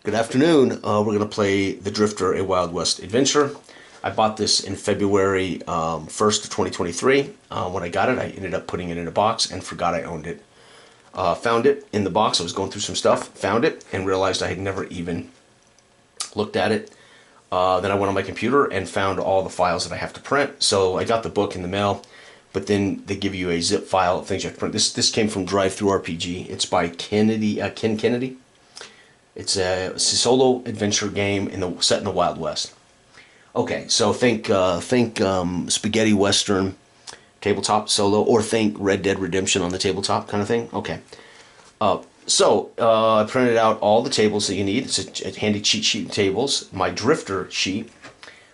Good afternoon. We're going to play The Drifter, a Wild West adventure. I bought this in February 1st of 2023. When I got it, I ended up putting it in a box and forgot I owned it. Found it in the box. I was going through some stuff, found it, and realized I had never even looked at it. Then I went on my computer and found all the files that I have to print. So I got the book in the mail, but then they give you a zip file of things you have to print. This came from Drive-Thru RPG. It's by Ken Kennedy. It's a solo adventure game set in the Wild West. Okay, so think spaghetti western tabletop solo, or think Red Dead Redemption on the tabletop kind of thing. Okay, I printed out all the tables that you need. It's a handy cheat sheet of tables. My drifter sheet,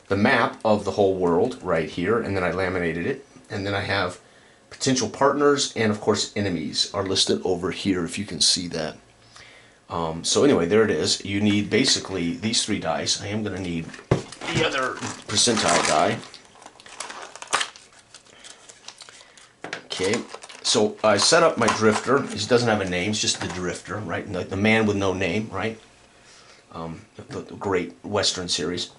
the map of the whole world right here, and then I laminated it. And then I have potential partners and of course enemies are listed over here if you can see that. So anyway, there it is. You need basically these three dice. I am going to need the other percentile die. Okay, so I set up my drifter. He doesn't have a name, it's just the drifter, right? The man with no name, right? The great Western series.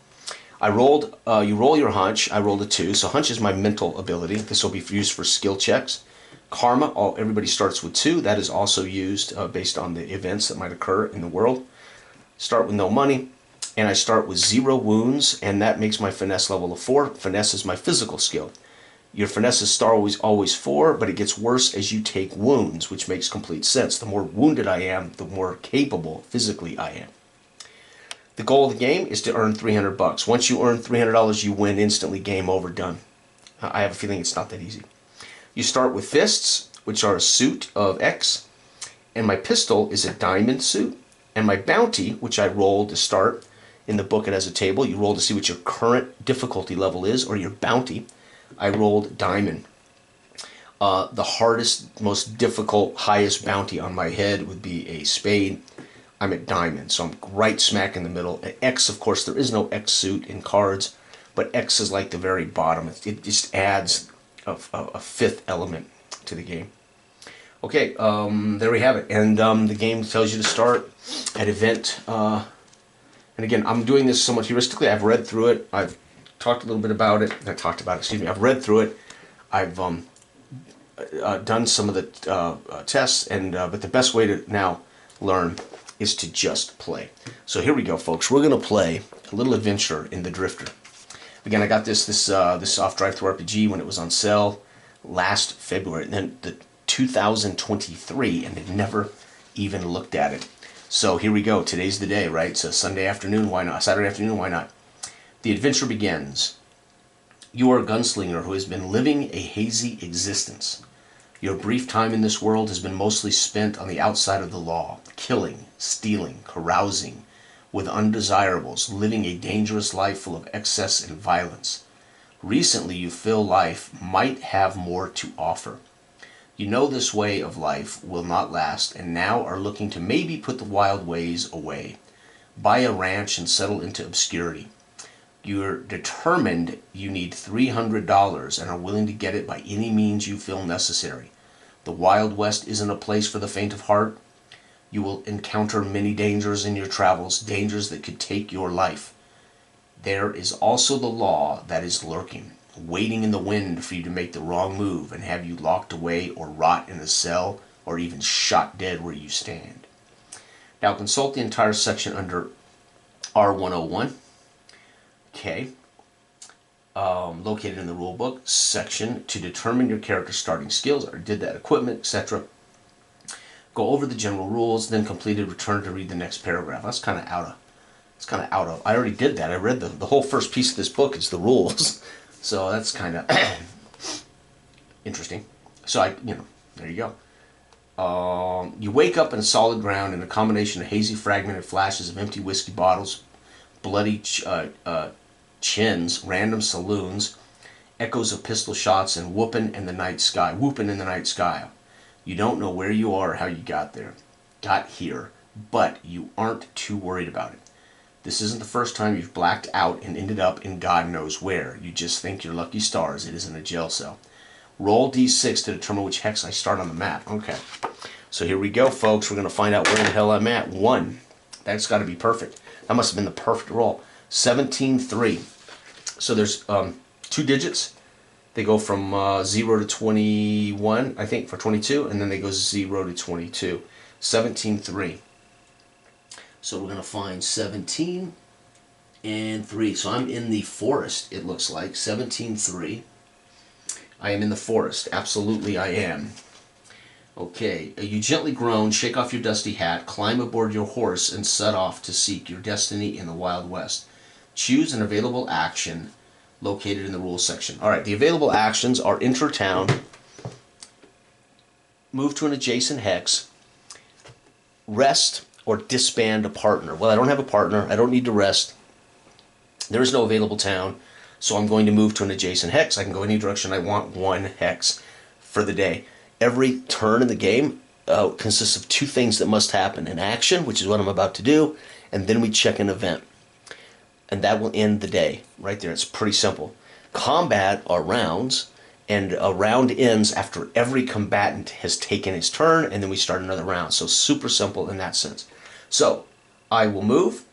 I rolled, you roll your hunch. I rolled a 2, so hunch is my mental ability. This will be used for skill checks. Karma, everybody starts with 2. That is also used based on the events that might occur in the world. Start with no money, and I start with 0 wounds, and that makes my finesse level of 4. Finesse is my physical skill. Your finesse is always 4, but it gets worse as you take wounds, which makes complete sense. The more wounded I am, the more capable physically I am. The goal of the game is to earn $300. Once you earn $300, you win instantly. Game over, done. I have a feeling it's not that easy. You start with fists, which are a suit of X, and my pistol is a diamond suit, and my bounty, which I rolled to start. In the book it has a table. You roll to see what your current difficulty level is, or your bounty. I rolled diamond. The hardest, most difficult, highest bounty on my head would be a spade. I'm at diamond, so I'm right smack in the middle. At X, of course, there is no X suit in cards, but X is like the very bottom. It just adds a fifth element to the game. Okay, there we have it. And the game tells you to start at event. And again, I'm doing this somewhat heuristically. I've read through it. I've talked a little bit about it. I've read through it. I've done some of the tests, but the best way to now learn is to just play. So here we go, folks. We're going to play a little adventure in the Drifter. Again, I got this off Drive-Thru RPG when it was on sale last February, and then the 2023, and I've never even looked at it. So here we go. Today's the day, right? It's a Sunday afternoon. Why not? Saturday afternoon. Why not? The adventure begins. You are a gunslinger who has been living a hazy existence. Your brief time in this world has been mostly spent on the outside of the law, killing, stealing, carousing with undesirables, living a dangerous life full of excess and violence. Recently, you feel life might have more to offer. You know this way of life will not last, and now are looking to maybe put the wild ways away. Buy a ranch and settle into obscurity. You're determined you need $300 and are willing to get it by any means you feel necessary. The Wild West isn't a place for the faint of heart. You will encounter many dangers in your travels, dangers that could take your life. There is also the law that is lurking, waiting in the wind for you to make the wrong move and have you locked away or rot in a cell or even shot dead where you stand. Now consult the entire section under R101. Okay. Located in the rulebook section to determine your character's starting skills. I did that. Equipment, etc. Go over the general rules, then completed, return to read the next paragraph. That's kind of out of, I already did that. I read the whole first piece of this book is the rules. So that's kind of interesting. So there you go. You wake up in solid ground in a combination of hazy fragmented flashes of empty whiskey bottles, bloody chins, random saloons, echoes of pistol shots, and whooping in the night sky. You don't know where you are or how you got here, but you aren't too worried about it. This isn't the first time you've blacked out and ended up in God knows where. You just think you're lucky stars. It isn't a jail cell. Roll d6 to determine which hex I start on the map. Okay. So here we go, folks. We're going to find out where the hell I'm at. 1. That's got to be perfect. That must have been the perfect roll. 17-3. So there's 2 digits. They go from 0 to 21, I think, for 22, and then they go 0 to 22. 17-3. So we're going to find 17 and 3. So I'm in the forest, it looks like. 17-3. I am in the forest. Absolutely I am. Okay. You gently groan, shake off your dusty hat, climb aboard your horse, and set off to seek your destiny in the Wild West. Choose an available action located in the rules section. All right. The available actions are enter town, move to an adjacent hex, rest, or disband a partner. Well, I don't have a partner. I don't need to rest. There is no available town, so I'm going to move to an adjacent hex. I can go any direction I want, 1 hex for the day. Every turn in the game consists of 2 things that must happen. An action, which is what I'm about to do, and then we check an event. And that will end the day right there. It's pretty simple. Combat are rounds, and a round ends after every combatant has taken his turn, and then we start another round. So super simple in that sense. So I will move.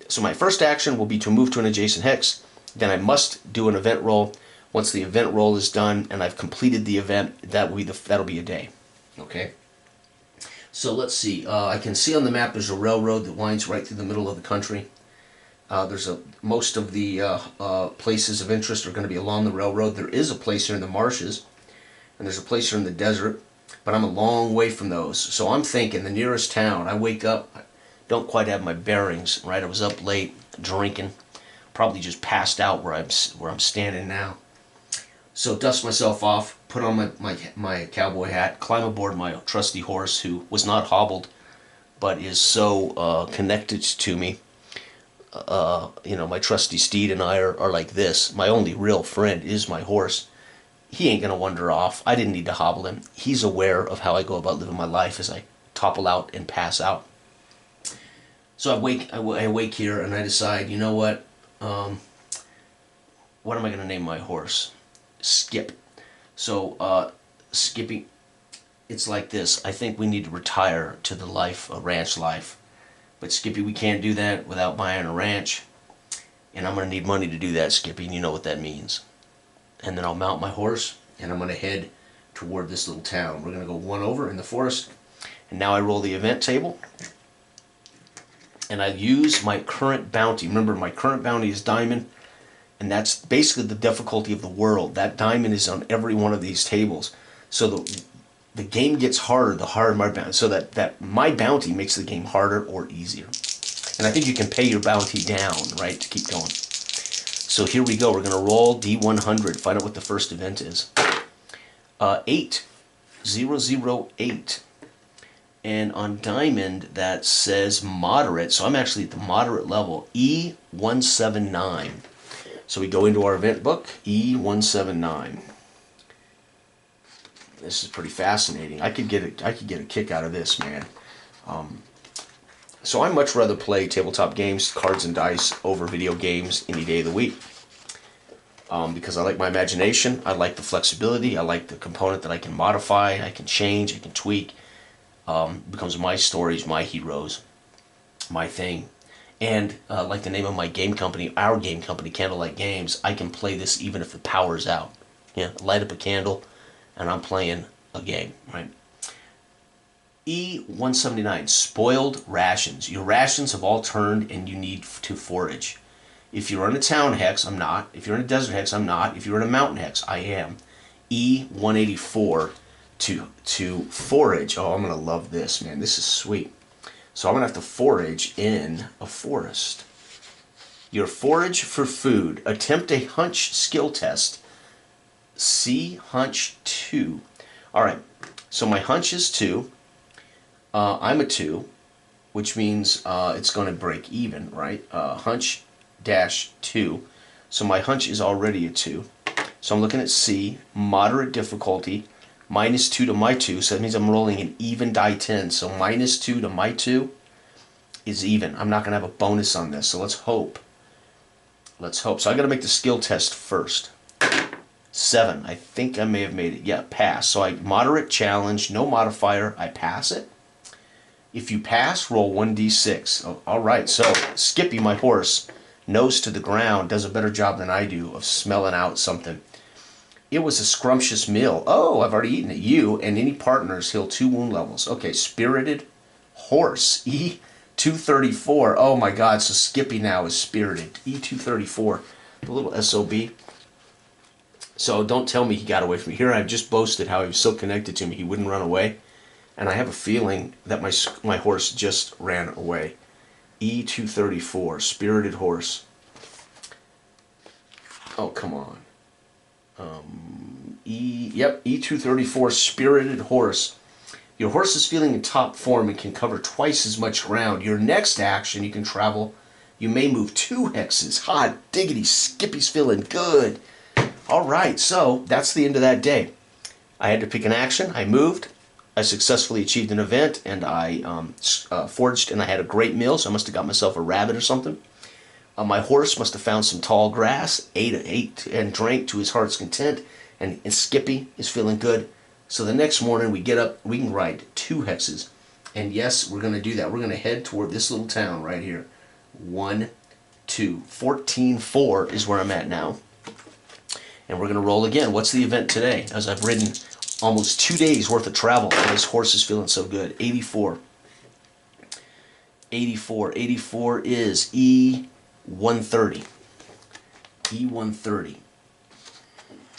So my first action will be to move to an adjacent hex. Then I must do an event roll. Once the event roll is done and I've completed the event, that'll be a day. Okay. So let's see. I can see on the map there's a railroad that winds right through the middle of the country. Most of the places of interest are going to be along the railroad. There is a place here in the marshes, and there's a place here in the desert, but I'm a long way from those. So I'm thinking the nearest town. I wake up, I don't quite have my bearings. Right, I was up late drinking, probably just passed out where I'm standing now. So dust myself off, put on my cowboy hat, climb aboard my trusty horse, who was not hobbled, but is so connected to me. My trusty steed and I are like this. My only real friend is my horse. He ain't gonna wander off. I didn't need to hobble him. He's aware of how I go about living my life as I topple out and pass out. So I wake here and I decide, you know what? What am I gonna name my horse? Skip. So Skippy, it's like this. I think we need to retire to the life, a ranch life. But Skippy, we can't do that without buying a ranch. And I'm going to need money to do that, Skippy, and you know what that means. And then I'll mount my horse, and I'm going to head toward this little town. We're going to go 1 over in the forest. And now I roll the event table. And I use my current bounty. Remember, my current bounty is diamond. And that's basically the difficulty of the world. That diamond is on every one of these tables. So the game gets harder the harder my bounty. So that my bounty makes the game harder or easier. And I think you can pay your bounty down, right, to keep going. So here we go. We're going to roll D100. Find out what the first event is. 8. 008. And on diamond, that says moderate. So I'm actually at the moderate level. E179. So we go into our event book. E179. This is pretty fascinating. I could get a kick out of this, man. So I much rather play tabletop games, cards and dice, over video games any day of the week. Because I like my imagination, I like the flexibility, I like the component that I can modify, I can change, I can tweak. It becomes my stories, my heroes, my thing. And like the name of my game company, our game company, Candlelight Games, I can play this even if the power's out. Yeah, light up a candle, and I'm playing a game, right? E179, spoiled rations. Your rations have all turned and you need to forage. If you're in a town hex, I'm not. If you're in a desert hex, I'm not. If you're in a mountain hex, I am. E184 to forage. Oh, I'm going to love this, man. This is sweet. So I'm going to have to forage in a forest. Your forage for food. Attempt a hunch skill test. See hunch 2. All right. So my hunch is 2. I'm a 2, which means it's going to break even, right? Hunch dash 2. So my hunch is already a 2. So I'm looking at C, moderate difficulty, -2 to my 2. So that means I'm rolling an even die 10. So -2 to my 2 is even. I'm not going to have a bonus on this. So let's hope. Let's hope. So I got to make the skill test first. 7. I think I may have made it. Yeah, pass. So I moderate challenge, no modifier. I pass it. If you pass, roll 1d6. Oh, all right, so Skippy, my horse, nose to the ground, does a better job than I do of smelling out something. It was a scrumptious meal. Oh, I've already eaten it. You and any partners heal 2 wound levels. Okay, Spirited Horse. E234. Oh my god, so Skippy now is Spirited. E234. The little SOB. So don't tell me he got away from me. Here I've just boasted how he was so connected to me he wouldn't run away. And I have a feeling that my horse just ran away. E234, Spirited Horse. Oh, come on. E234, Spirited Horse. Your horse is feeling in top form and can cover twice as much ground. Your next action, you can travel. You may move 2 hexes. Hot diggity, Skippy's feeling good. All right, so that's the end of that day. I had to pick an action. I moved. I successfully achieved an event, and I foraged, and I had a great meal, so I must have got myself a rabbit or something. My horse must have found some tall grass, ate and drank to his heart's content, and Skippy is feeling good. So the next morning we get up, we can ride 2 hexes. And yes, we're going to do that. We're going to head toward this little town right here. 1, 2. 14-4 is where I'm at now. And we're going to roll again. What's the event today? As I've ridden almost 2 days worth of travel, and this horse is feeling so good. 84. 84. 84 is E130. E130.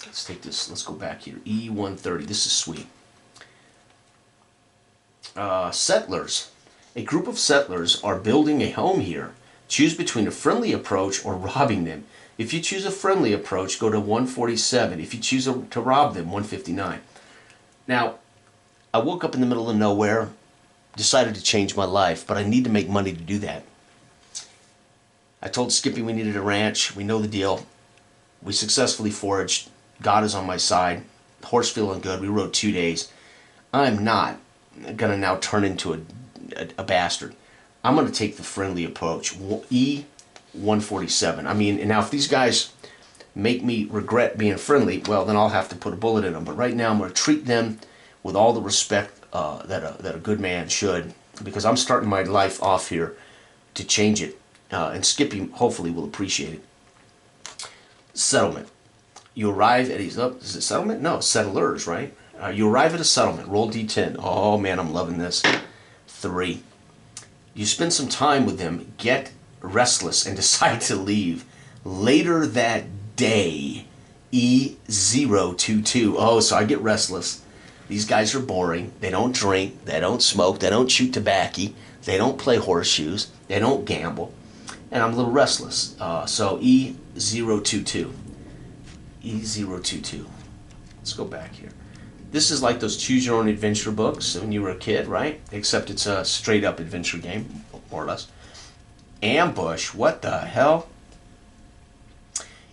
Let's take this. Let's go back here. E130. This is sweet. Settlers. A group of settlers are building a home here. Choose between a friendly approach or robbing them. If you choose a friendly approach, go to 147. If you choose to rob them, 159. Now, I woke up in the middle of nowhere, decided to change my life, but I need to make money to do that. I told Skippy we needed a ranch. We know the deal. We successfully foraged. God is on my side. Horse feeling good. We rode 2 days. I'm not going to now turn into a bastard. I'm going to take the friendly approach. E147. I mean, and now if these guys make me regret being friendly, well, then I'll have to put a bullet in them. But right now I'm going to treat them with all the respect that a good man should, because I'm starting my life off here to change it. And Skippy hopefully will appreciate it. Settlement. You arrive at is it settlement? No, settlers, right? You arrive at a settlement. Roll D10. Oh man, I'm loving this. 3. You spend some time with them, get restless, and decide to leave. Later that day, E022. Oh, so I get restless. These guys are boring. They don't drink. They don't smoke. They don't chew tobacco. They don't play horseshoes. They don't gamble. And I'm a little restless. So E022. E022. Let's go back here. This is like those choose your own adventure books when you were a kid, right? Except it's a straight up adventure game, more or less. Ambush. What the hell?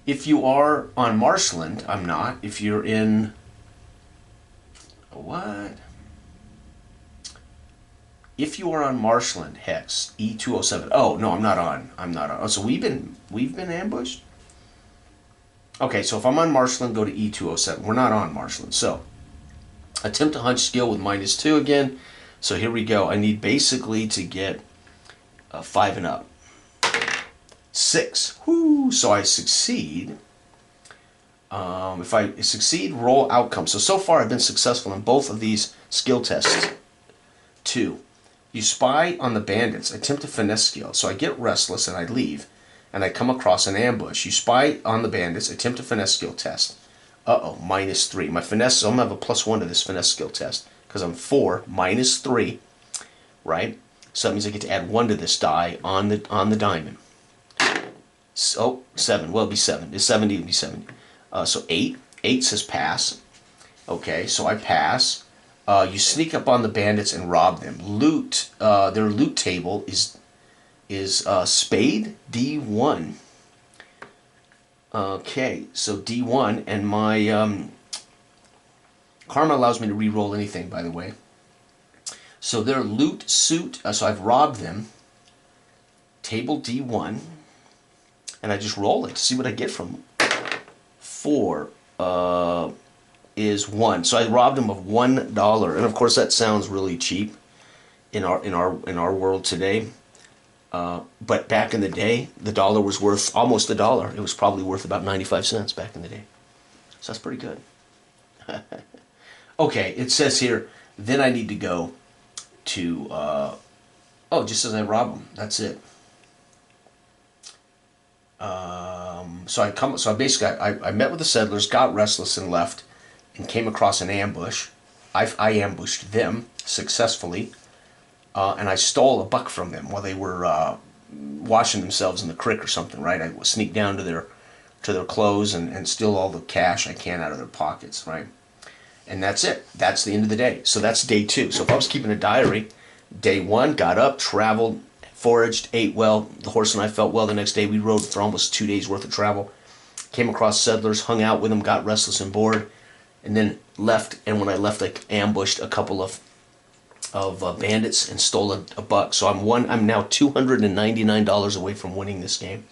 If you are on Marshland, I'm not. If you're in... What? If you are on Marshland, Hex, E207. Oh, no, I'm not on. I'm not on. Oh, so we've been ambushed? Okay, so if I'm on Marshland, go to E207. We're not on Marshland. So, attempt to hunch skill with -2 again. So here we go. I need basically to get 5 and up. 6. Whoo! So I succeed. If I succeed, roll outcome. So far I've been successful in both of these skill tests. 2. You spy on the bandits. Attempt to finesse skill. So I get restless and I leave. And I come across an ambush. You spy on the bandits. Attempt to finesse skill test. Uh-oh, -3. My finesse, so I'm going to have a +1 to this finesse skill test. Because I'm 4, -3. Right? So that means I get to add 1 to this die on the diamond. So, 7. Well, it'll be 7. It's 70, it'll be 70. So 8. 8 says pass. Okay, so I pass. You sneak up on the bandits and rob them. Loot. Their loot table is spade D1. Okay, so D1, and my karma allows me to re-roll anything, by the way. So their loot suit, so I've robbed them. Table D1, and I just roll it to see what I get from them. 4 is 1, so I robbed them of $1, and of course that sounds really cheap. in our world today. But back in the day, the dollar was worth almost a dollar. It was probably worth about 95 cents back in the day. So that's pretty good. Okay, it says here, then I need to go to, oh, just as I rob them. That's it. So I basically, I met with the settlers, got restless and left, and came across an ambush. I ambushed them successfully, and I stole a buck from them while they were washing themselves in the creek or something, right? I sneaked down to their clothes and steal all the cash I can out of their pockets, right? And that's it. That's the end of the day. So that's day 2. So if I was keeping a diary, day 1, got up, traveled, foraged, ate well. The horse and I felt well the next day. We rode for almost 2 days worth of travel. Came across settlers, hung out with them, got restless and bored, and then left. And when I left, I ambushed a couple of bandits and stole a buck. So I'm now $299 away from winning this game.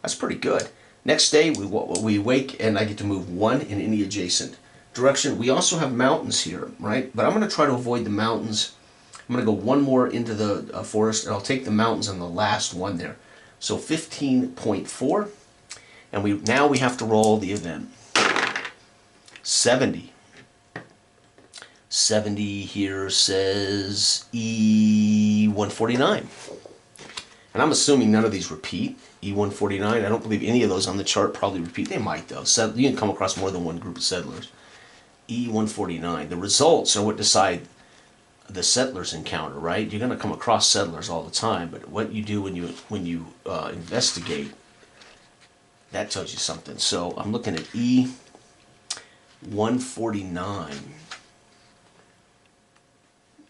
That's pretty good. Next day, we wake and I get to move 1 in any adjacent direction. We also have mountains here, right? But I'm going to try to avoid the mountains. I'm going to go 1 more into the forest, and I'll take the mountains on the last one there. So 15.4, and now we have to roll the event. 70. 70 here says E149. And I'm assuming none of these repeat. E149, I don't believe any of those on the chart probably repeat. They might, though. You can come across more than one group of settlers. E149. The results are what decide the settlers encounter, right? You're going to come across settlers all the time, but what you do when you investigate, that tells you something. So I'm looking at E149.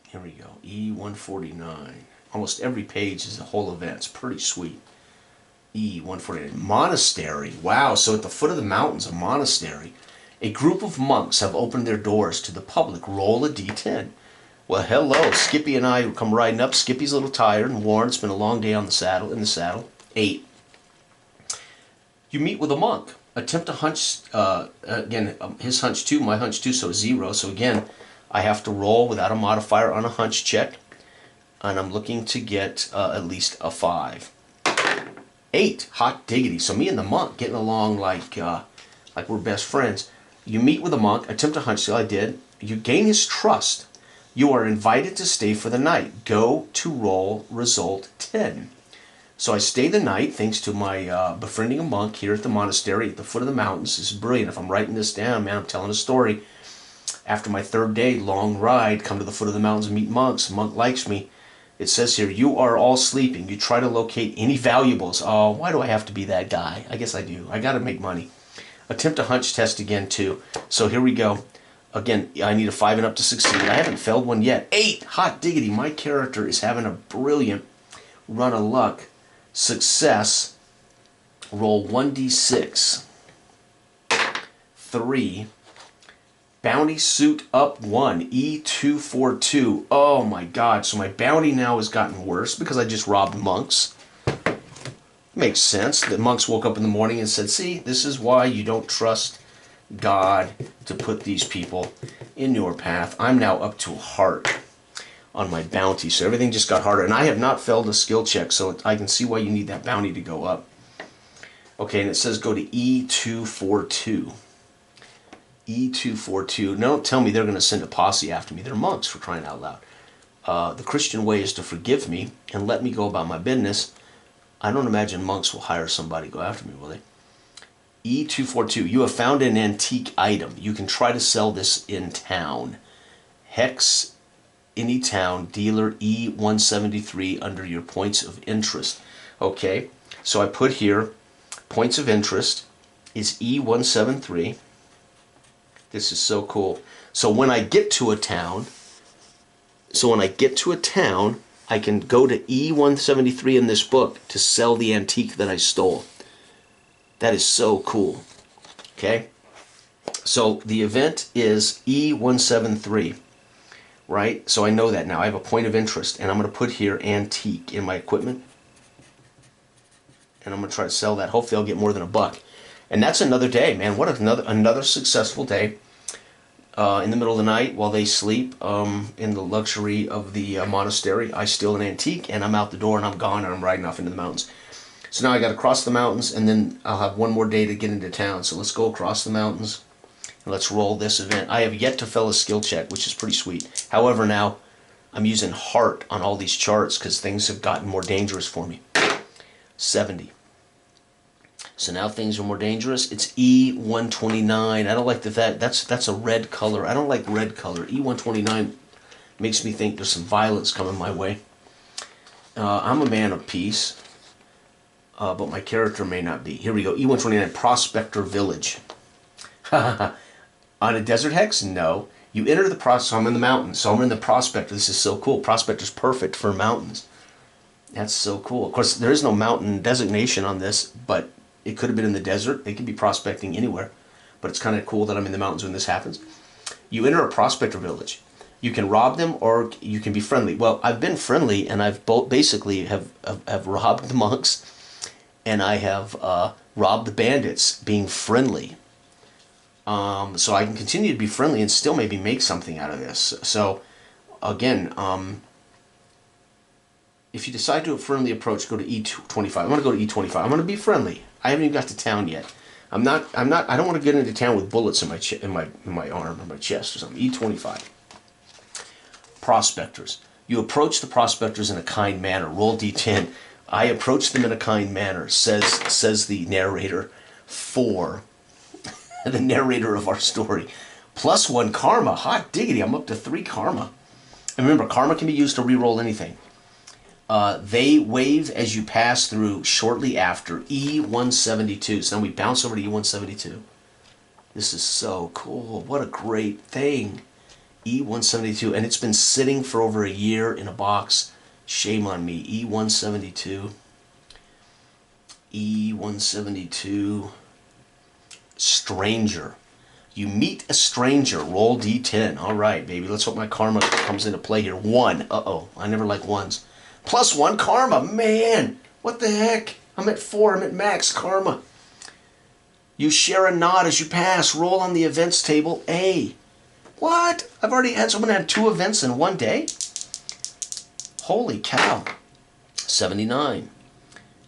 Here we go. E149. Almost every page is a whole event. It's pretty sweet. E149. Monastery. Wow, so at the foot of the mountains, a monastery. A group of monks have opened their doors to the public. Roll a D10. Well, hello. Skippy and I come riding up. Skippy's a little tired and worn. It's been a long day in the saddle. 8. You meet with a monk. Attempt to hunch, again, his hunch 2, my hunch 2, so 0. So again, I have to roll without a modifier on a hunch check. And I'm looking to get at least a 5. 8. Hot diggity. So me and the monk getting along like we're best friends. You meet with a monk. Attempt to hunch, so I did. You gain his trust. You are invited to stay for the night. Go to roll result 10. So I stay the night thanks to my befriending a monk here at the monastery at the foot of the mountains. This is brilliant. If I'm writing this down, man, I'm telling a story. After my 3rd day, long ride, come to the foot of the mountains and meet monks. The monk likes me. It says here, you are all sleeping. You try to locate any valuables. Oh, why do I have to be that guy? I guess I do. I got to make money. Attempt a hunch test again, too. So here we go. Again, I need a 5 and up to succeed. I haven't failed one yet. 8! Hot diggity. My character is having a brilliant run of luck. Success. Roll 1d6. 3. Bounty suit up 1. E242. Oh my god. So my bounty now has gotten worse because I just robbed monks. Makes sense. The monks woke up in the morning and said, see, this is why you don't trust God to put these people in your path. I'm now up to a heart on my bounty. So everything just got harder. And I have not failed a skill check, so I can see why you need that bounty to go up. Okay, and it says go to E242. E242. Now don't tell me they're going to send a posse after me. They're monks, for crying out loud. The Christian way is to forgive me and let me go about my business. I don't imagine monks will hire somebody to go after me, will they? E242. You have found an antique item. You can try to sell this in town. Hex any town, dealer E173 under your points of interest. Okay, so I put here points of interest is E173. This is so cool. So when I get to a town, I can go to E173 in this book to sell the antique that I stole. That is so cool. Okay? So the event is E173, right? So I know that now. I have a point of interest, and I'm going to put here antique in my equipment. And I'm going to try to sell that. Hopefully I'll get more than a buck. And that's another day, man. What another successful day. in the middle of the night while they sleep in the luxury of the monastery. I steal an antique and I'm out the door and I'm gone and I'm riding off into the mountains. So now I got to cross the mountains and then I'll have one more day to get into town. So let's go across the mountains and let's roll this event. I have yet to fail a skill check, which is pretty sweet. However, now I'm using heart on all these charts because things have gotten more dangerous for me. 70. So now things are more dangerous. It's E129. I don't like that's a red color. I don't like red color. E129 makes me think there's some violence coming my way. I'm a man of peace, but my character may not be. Here we go. E129, Prospector Village. On a desert hex? No. You enter the process. So I'm in the mountains. So I'm in the Prospector. This is so cool. Prospector's perfect for mountains. That's so cool. Of course, there is no mountain designation on this, but it could have been in the desert. They could be prospecting anywhere. But it's kind of cool that I'm in the mountains when this happens. You enter a prospector village. You can rob them or you can be friendly. Well, I've been friendly and I've basically have robbed the monks and I have robbed the bandits being friendly. So I can continue to be friendly and still maybe make something out of this. So again, if you decide to a friendly approach, go to E25. I'm going to go to E25. I'm going to be friendly. I haven't even got to town yet. I don't want to get into town with bullets in my arm or my chest or something. E25. Prospectors. You approach the prospectors in a kind manner. Roll D10. I approach them in a kind manner, says the narrator for the narrator of our story. +1 karma. Hot diggity. I'm up to 3 karma. And remember, karma can be used to re-roll anything. They wave as you pass through shortly after E172. So then we bounce over to E172. This is so cool. What a great thing. E172. And it's been sitting for over a year in a box. Shame on me. E172. E172. Stranger. You meet a stranger. Roll D10. All right, baby. Let's hope my karma comes into play here. 1. Uh-oh. I never like ones. +1 karma. Man, what the heck? I'm at 4. I'm at max karma. You share a nod as you pass. Roll on the events table A. What? I've already had someone have 2 events in one day? Holy cow. 79.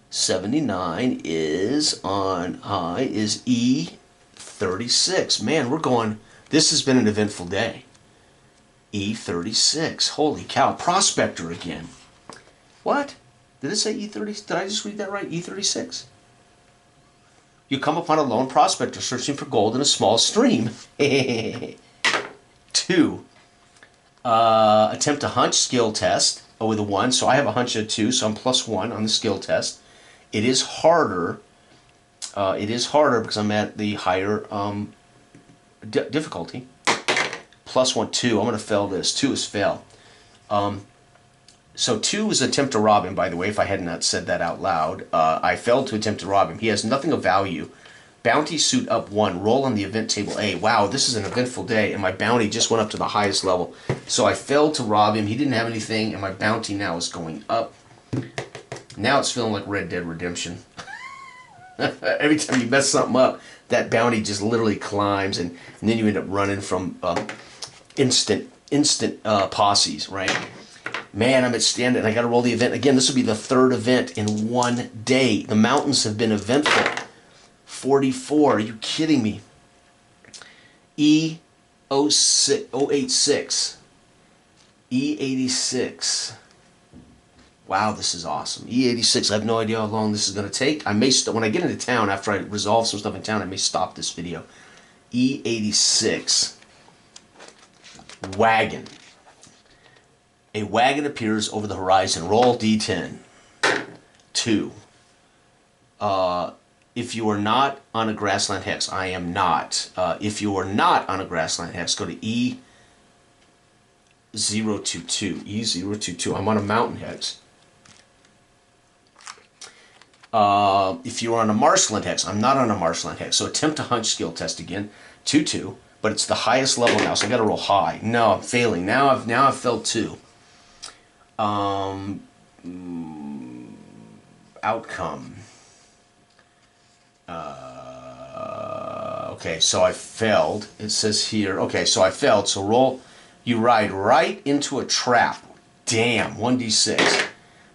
79 is on high is E36. Man, we're going. This has been an eventful day. E36. Holy cow. Prospector again. What? Did it say E30? Did I just read that right? E36. You come upon a lone prospector searching for gold in a small stream. 2. Attempt a hunch skill test with a 1. So I have a hunch of 2, so I'm +1 on the skill test. It is harder. Because I'm at the higher difficulty. +1, 2. I'm going to fail this. 2 is fail. So 2 is attempt to rob him, by the way, if I had not said that out loud. I failed to attempt to rob him. He has nothing of value. Bounty suit up 1. Roll on the event table A. Wow, this is an eventful day, and my bounty just went up to the highest level. So I failed to rob him. He didn't have anything, and my bounty now is going up. Now it's feeling like Red Dead Redemption. Every time you mess something up, that bounty just literally climbs, and then you end up running from instant posses, right? Man, I'm at standard. I got to roll the event again. This will be the 3rd event in one day. The mountains have been eventful. 44. Are you kidding me? E086. E86. Wow, this is awesome. E86. I have no idea how long this is going to take. I may when I get into town, after I resolve some stuff in town, I may stop this video. E86. Wagon. A wagon appears over the horizon. Roll D10. 2. If you are not on a grassland hex, I am not. If you are not on a grassland hex, go to E022. E022. I'm on a mountain hex. If you are on a marshland hex, I'm not on a marshland hex. So attempt a hunch skill test again. 2-2. But it's the highest level now, so I got to roll high. No, I'm failing. Now I've failed 2. Outcome. Okay, so I failed. It says here, okay, so I failed. So roll, you ride right into a trap. Damn, 1d6.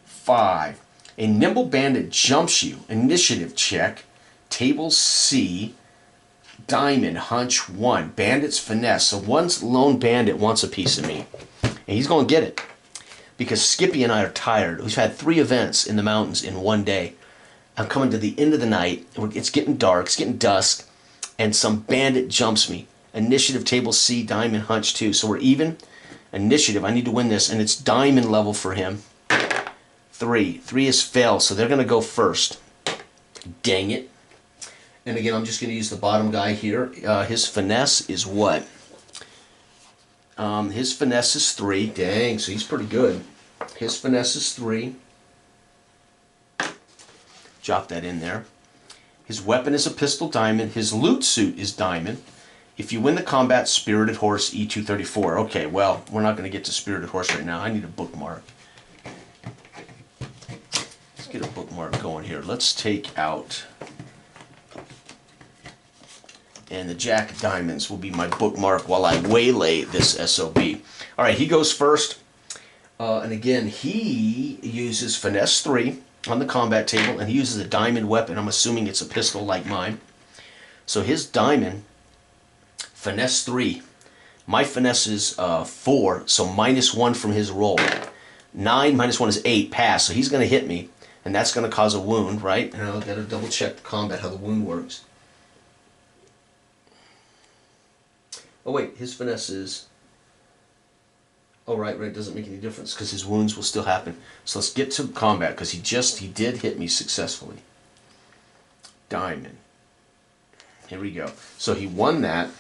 5. A nimble bandit jumps you. Initiative check. Table C. Diamond, hunch 1. Bandit's finesse. So one lone bandit wants a piece of me. And he's going to get it. Because Skippy and I are tired. We've had 3 events in the mountains in one day. I'm coming to the end of the night. It's getting dark. It's getting dusk. And some bandit jumps me. Initiative, table C, diamond, hunch 2. So we're even. Initiative, I need to win this. And it's diamond level for him. 3. 3 is fail. So they're going to go first. Dang it. And again, I'm just going to use the bottom guy here. His finesse is what? His finesse is 3. Dang, so he's pretty good. His finesse is 3. Jot that in there. His weapon is a pistol diamond. His loot suit is diamond. If you win the combat, Spirited Horse E234. Okay, well, we're not going to get to Spirited Horse right now. I need a bookmark. Let's get a bookmark going here. Let's take out... And the Jack of Diamonds will be my bookmark while I waylay this SOB. All right, he goes first. And again, he uses Finesse 3 on the combat table, and he uses a diamond weapon. I'm assuming it's a pistol like mine. So his diamond, Finesse 3. My Finesse is 4, so -1 from his roll. 9 minus 1 is 8, pass. So he's going to hit me, and that's going to cause a wound, right? And I've got to double check the combat, how the wound works. Oh wait, his finesse is... Oh right, it doesn't make any difference because his wounds will still happen. So let's get to combat because he did hit me successfully. Diamond. Here we go. So he won that.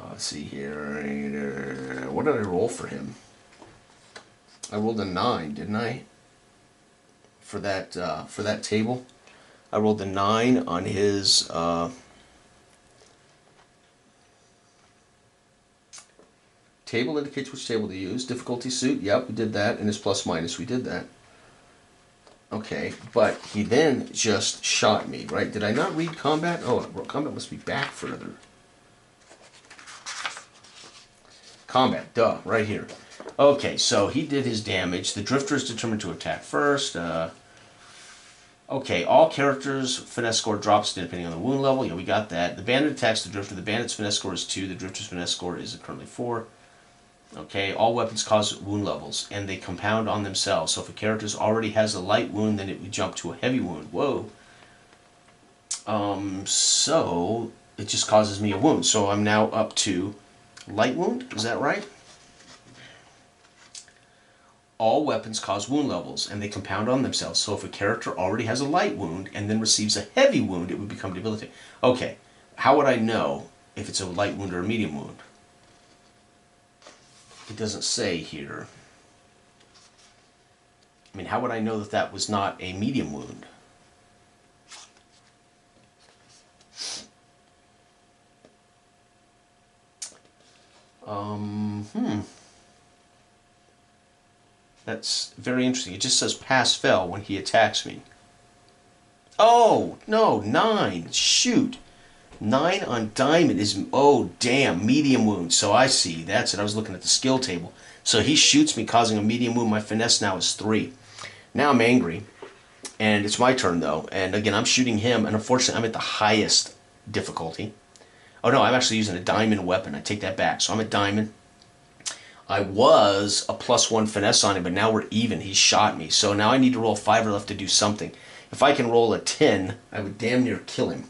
Let's see here. What did I roll for him? I rolled a 9, didn't I? For that table. I rolled a 9 on his table indicates which table to use. Difficulty suit, yep, we did that. And his plus minus, we did that. Okay, but he then just shot me, right? Did I not read combat? Oh, combat must be back further. Combat, duh, right here. Okay, so he did his damage. The drifter is determined to attack first. Okay, all characters' finesse score drops depending on the wound level. Yeah, we got that. The bandit attacks the drifter. The bandit's finesse score is 2. The drifter's finesse score is currently 4. Okay, all weapons cause wound levels, and they compound on themselves. So if a character already has a light wound, then it would jump to a heavy wound. Whoa. So it just causes me a wound. So I'm now up to light wound. Is that right? All weapons cause wound levels, and they compound on themselves. So if a character already has a light wound and then receives a heavy wound, it would become debilitating. Okay, how would I know if it's a light wound or a medium wound? It doesn't say here. I mean, how would I know that that was not a medium wound? That's very interesting. It just says pass fail when he attacks me. Oh, no, 9. Shoot. 9 on diamond is, oh, damn, medium wound. So I see. That's it. I was looking at the skill table. So he shoots me, causing a medium wound. My finesse now is 3. Now I'm angry. And it's my turn, though. And again, I'm shooting him. And unfortunately, I'm at the highest difficulty. Oh, no, I'm actually using a diamond weapon. I take that back. So I'm at diamond. I was a +1 finesse on him, but now we're even. He shot me. So now I need to roll 5 or left to do something. If I can roll a 10, I would damn near kill him.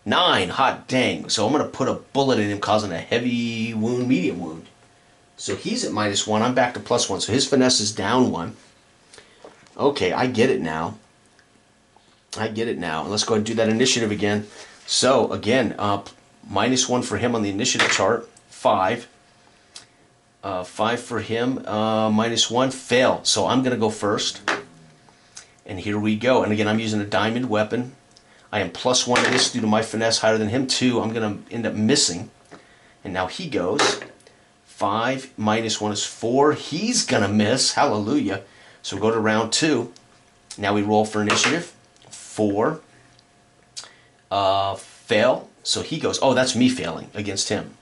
9, hot dang. So I'm going to put a bullet in him, causing a heavy wound, medium wound. So he's at -1. I'm back to +1. So his finesse is down 1. Okay, I get it now. I get it now. Let's go ahead and do that initiative again. So again, -1 for him on the initiative chart. 5. 5 for him, -1, fail. So I'm going to go first. And here we go. And again, I'm using a diamond weapon. I am +1 to this due to my finesse higher than him. 2, I'm going to end up missing. And now he goes. 5 -1 is 4. He's going to miss. Hallelujah. So we'll go to round 2. Now we roll for initiative. 4. Fail. So he goes, oh, that's me failing against him.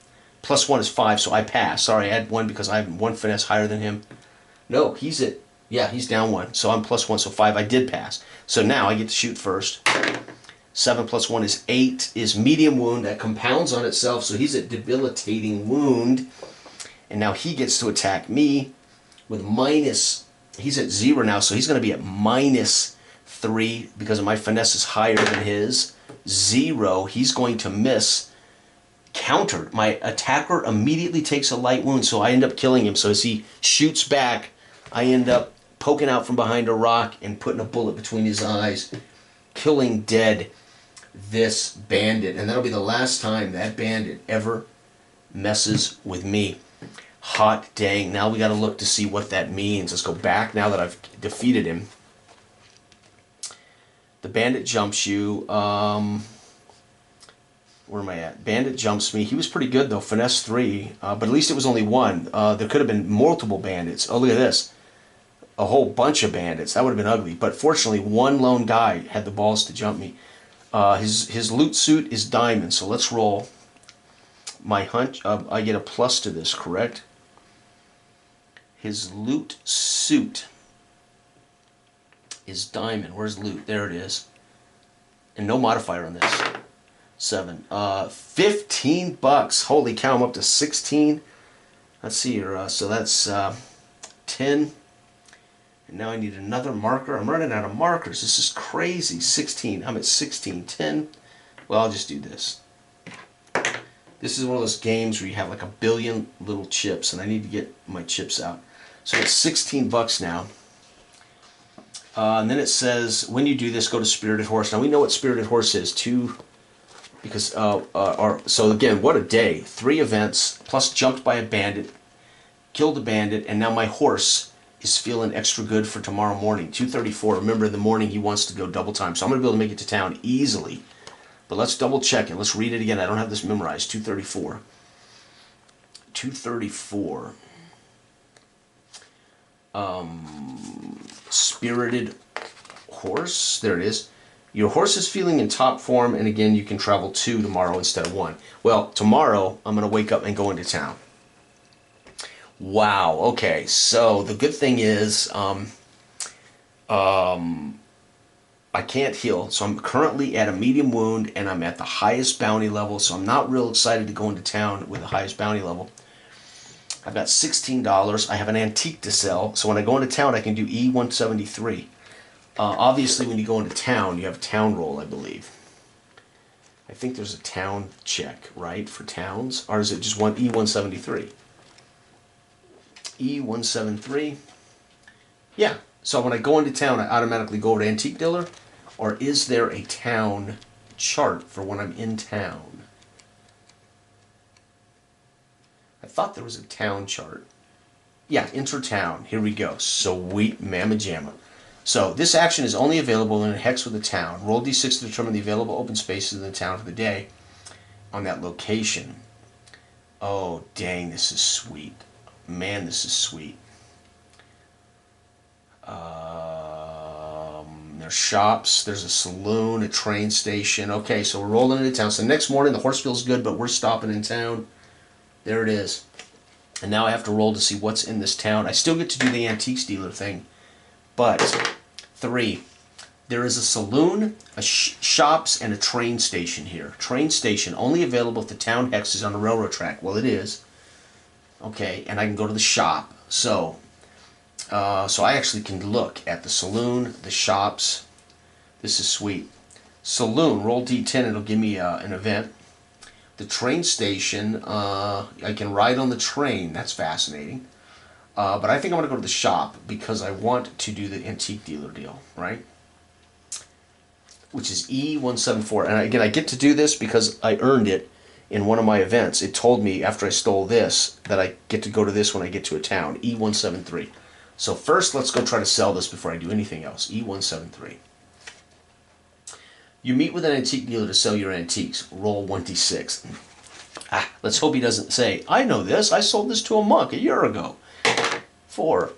+1 is 5, so I pass. Sorry, I had 1 because I have 1 finesse higher than him. No, he's down 1, so I'm +1, so 5. I did pass. So now I get to shoot first. 7 + 1 is 8, is medium wound. That compounds on itself, so he's at debilitating wound. And now he gets to attack me with minus. He's at 0 now, so he's going to be at -3 because my finesse is higher than his. 0, he's going to miss. Countered. My attacker immediately takes a light wound, so I end up killing him. So as he shoots back, I end up poking out from behind a rock and putting a bullet between his eyes, killing dead this bandit. And that'll be the last time that bandit ever messes with me. Hot dang. Now we got to look to see what that means. Let's go back now that I've defeated him. The bandit jumps you. Where am I at? Bandit jumps me. He was pretty good though. Finesse 3. But at least it was only 1. There could have been multiple bandits. Oh, look at this. A whole bunch of bandits. That would have been ugly. But fortunately, one lone guy had the balls to jump me. His loot suit is diamond. So let's roll. My hunch. I get a plus to this, correct? His loot suit is diamond. Where's loot? There it is. And no modifier on this. 7. $15. Holy cow, I'm up to 16. Let's see here. So that's 10. And now I need another marker. I'm running out of markers. This is crazy. 16. I'm at 16. 10. Well, I'll just do this. This is one of those games where you have like a billion little chips, and I need to get my chips out. So it's $16 now. And then it says, when you do this, go to Spirited Horse. Now we know what Spirited Horse is. So again, what a day. 3 events, plus jumped by a bandit, killed a bandit, and now my horse is feeling extra good for tomorrow morning. 2:34. Remember, in the morning he wants to go double time. So I'm going to be able to make it to town easily. But let's double check it. Let's read it again. I don't have this memorized. 2:34. 2:34. Spirited Horse. There it is. Your horse is feeling in top form, and again, you can travel 2 tomorrow instead of 1. Well, tomorrow, I'm going to wake up and go into town. Wow, okay, so the good thing is, I can't heal, so I'm currently at a medium wound, and I'm at the highest bounty level, so I'm not real excited to go into town with the highest bounty level. I've got $16. I have an antique to sell, so when I go into town, I can do E173. Obviously, when you go into town, you have a town roll, I believe. I think there's a town check, right, for towns? Or is it just one E173? E173. Yeah, so when I go into town, I automatically go over to Antique Dealer? Or is there a town chart for when I'm in town? I thought there was a town chart. Yeah, enter town. Here we go. Sweet mamma jamma. So this action is only available in a hex with a town. Roll d6 to determine the available open spaces in the town for the day on that location. Oh, dang, this is sweet. Man, this is sweet. There's shops, there's a saloon, a train station. Okay, so we're rolling into town. So next morning, the horse feels good, but we're stopping in town. There it is. And now I have to roll to see what's in this town. I still get to do the antiques dealer thing. But 3, there is a saloon, shops, and a train station here. Train station only available if the town hex is on the railroad track. Well, it is. Okay, and I can go to the shop. So I actually can look at the saloon, the shops. This is sweet. Saloon, roll D10, it'll give me an event. The train station, I can ride on the train. That's fascinating. But I think I'm going to go to the shop because I want to do the antique dealer deal, right? Which is E174. And again, I get to do this because I earned it in one of my events. It told me after I stole this that I get to go to this when I get to a town. E173. So first, let's go try to sell this before I do anything else. E173. You meet with an antique dealer to sell your antiques. Roll 1d6. Let's hope he doesn't say, I know this. I sold this to a monk a year ago. 4.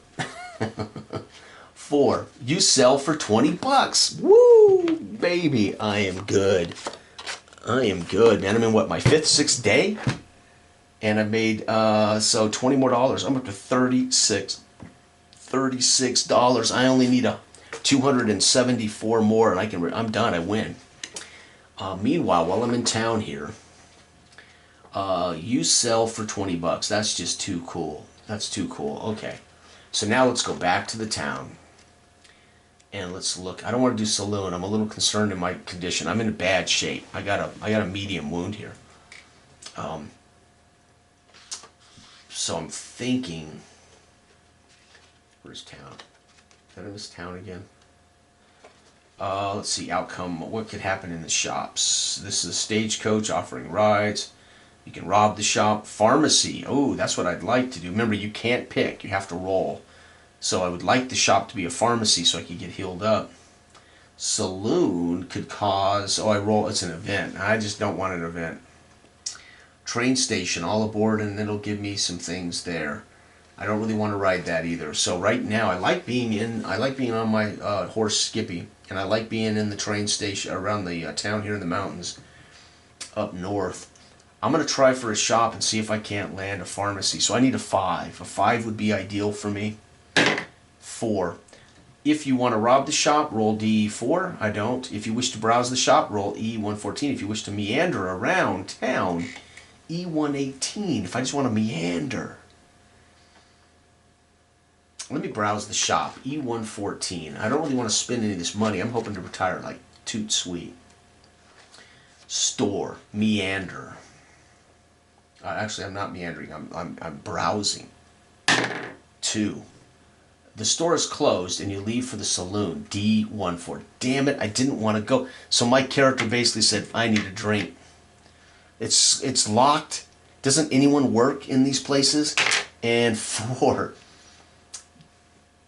4. You sell for 20 bucks. Woo, baby. I am good. I am good, man. I'm in what, my 5th, 6th day? And I've made, so $20 more. I'm up to $36. $36. I only need a 274 more and I'm done. I win. Meanwhile, while I'm in town here, you sell for 20 bucks. That's just too cool. That's too cool. Okay. So now let's go back to the town. And let's look. I don't want to do saloon. I'm a little concerned in my condition. I'm in bad shape. I got a medium wound here. So I'm thinking, where's town? Is that in this town again? Let's see, outcome. What could happen in the shops? This is a stagecoach offering rides. You can rob the shop. Pharmacy. Oh, that's what I'd like to do. Remember, you can't pick. You have to roll. So I would like the shop to be a pharmacy so I could get healed up. Saloon could cause... Oh, I roll. It's an event. I just don't want an event. Train station, all aboard, and it'll give me some things there. I don't really want to ride that either. So right now, I like being on my horse Skippy, and I like being in the train station around the town here in the mountains up north. I'm going to try for a shop and see if I can't land a pharmacy. So I need a 5. A 5 would be ideal for me. 4. If you want to rob the shop, roll D4. I don't. If you wish to browse the shop, roll E114. If you wish to meander around town, E118. If I just want to meander. Let me browse the shop. E114. I don't really want to spend any of this money. I'm hoping to retire like toot sweet. Store. Meander. Actually, I'm not meandering. I'm browsing. 2. The store is closed and you leave for the saloon. D14. Damn it, I didn't want to go. So my character basically said, I need a drink. It's locked. Doesn't anyone work in these places? And 4.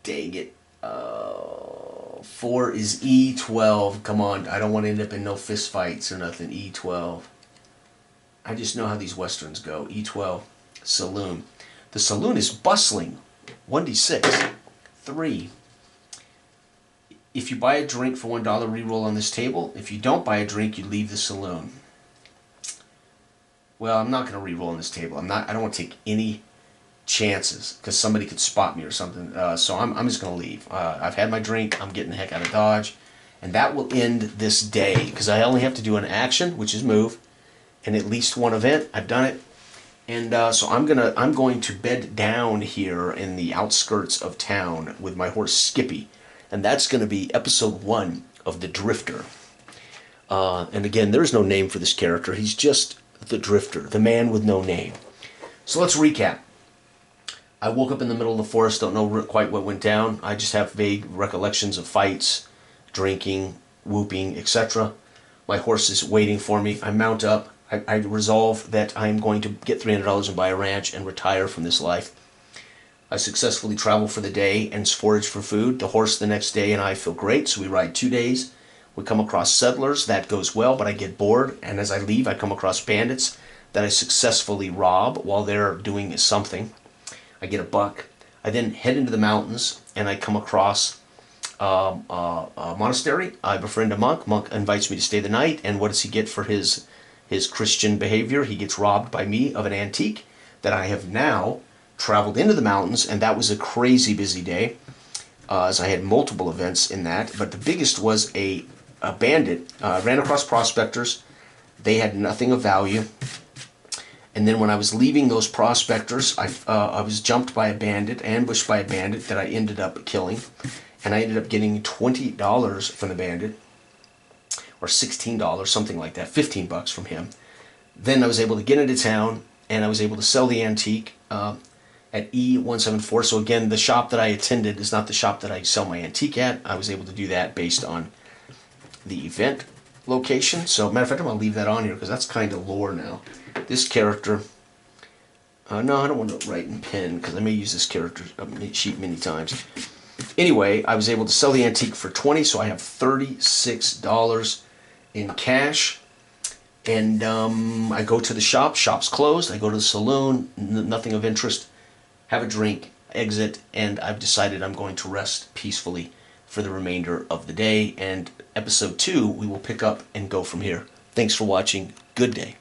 Dang it. 4 is E12. Come on, I don't want to end up in no fist fights or nothing. E12. I just know how these westerns go. E12. Saloon. The saloon is bustling. 1d6. 3. If you buy a drink for $1, reroll on this table. If you don't buy a drink, you leave the saloon. Well, I'm not going to reroll on this table. I don't want to take any chances because somebody could spot me or something. So I'm just going to leave. I've had my drink. I'm getting the heck out of Dodge. And that will end this day because I only have to do an action, which is move, and at least one event. I've done it. And so I'm going to bed down here in the outskirts of town with my horse Skippy. And that's going to be episode 1 of The Drifter. And again, there's no name for this character. He's just the Drifter, the man with no name. So let's recap. I woke up in the middle of the forest, don't know quite what went down. I just have vague recollections of fights, drinking, whooping, etc. My horse is waiting for me. I mount up. I resolve that I'm going to get $300 and buy a ranch and retire from this life. I successfully travel for the day and forage for food. The horse the next day and I feel great, so we ride 2 days. We come across settlers. That goes well, but I get bored. And as I leave, I come across bandits that I successfully rob while they're doing something. I get a buck. I then head into the mountains and I come across a monastery. I befriend a monk. Monk invites me to stay the night. And what does he get for his Christian behavior? He gets robbed by me of an antique that I have now traveled into the mountains, and that was a crazy busy day as I had multiple events in that. But the biggest was a bandit. Ran across prospectors. They had nothing of value. And then when I was leaving those prospectors, I was jumped by a bandit, ambushed by a bandit that I ended up killing. And I ended up getting $20 from the bandit. Or $16, something like that, 15 bucks from him. Then I was able to get into town, and I was able to sell the antique at E174. So again, the shop that I attended is not the shop that I sell my antique at. I was able to do that based on the event location. So matter of fact, I'm going to leave that on here because that's kind of lore now. This character, no, I don't want to write in pen because I may use this character sheet many times. Anyway, I was able to sell the antique for $20, so I have $36 in cash. And I go to the shop. Shop's closed. I go to the saloon. Nothing of interest. Have a drink. exit, and I've decided I'm going to rest peacefully for the remainder of the day. And episode 2, we will pick up and go from here. Thanks for watching. Good day.